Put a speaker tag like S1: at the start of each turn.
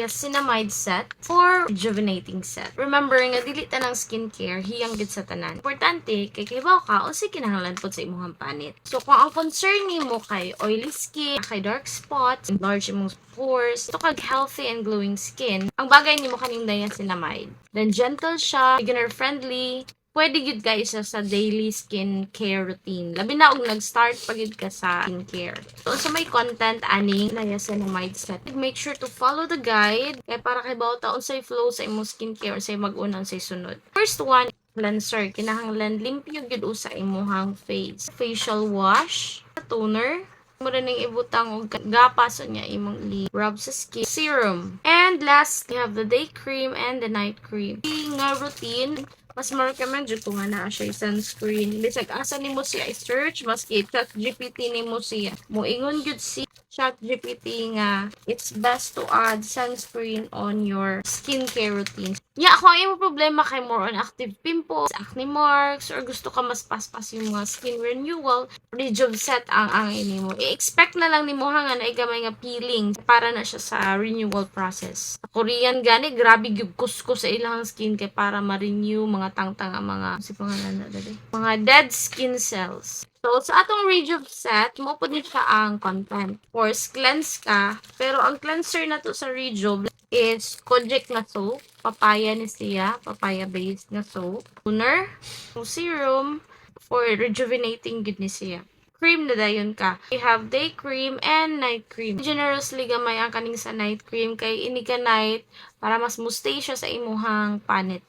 S1: niacinamide set for rejuvenating set. Remember nga dili tanang skincare hiyang gid sa tanan. Importante kay kibaw ka o si kinahanglan pod sa imong panit. So kung ang concern nimo kay oily skin, kay dark spots, enlarge imong pores, ito kag healthy and glowing skin, ang bagay nimo kaning niacinamide. Then gentle siya, beginner friendly. Pwede yun guys sa daily skincare routine. Labi na kung nag-start pag yun ka sa skincare. So, sa may content, aning niacinamide set. Make sure to follow the guide. Kaya para kay bawat taon sa'y flow sa imong skincare o sa'y mag-unang sa'y sunod. First one, cleanser. Kinahanglan limpyo yun sa imuhang face. Facial wash, toner, mo rin yung ibutang og gapas niya imong i-rub sa skin. Serum. And last, we have the day cream and the night cream. Nga routine, mas ma-recommend jud kung ana siya sunscreen. Bisag asa nimo siya i-search, maski ChatGPT nimo siya. Moingon gyud si ChatGPT nga it's best to add sunscreen on your skincare routine. Yeah, kung ang imo problema kay more on active pimples, acne marks, or gusto ka mas paspas yung mga skin renewal, Rejuve set ang inimo. I-expect na lang nimo nga na igamay nga peeling para na siya sa renewal process. Sa Korean gani, grabe gyud kuskus sa ilang skin kay para ma-renew mga tangtang ang mga mga dead skin cells. So, sa atong Rejuve set, mo po din siya ang content. Of course, cleanse ka. Pero ang cleanser na to sa Rejuve is kojic na soap. Papaya ni siya. Papaya-based na soap. Toner. Serum. For rejuvenating good ni siya. Cream na dayon ka. You have day cream and night cream. Generously gamay ang kaning sa night cream kay ini ka night para mas mustay siya sa imuhang panit.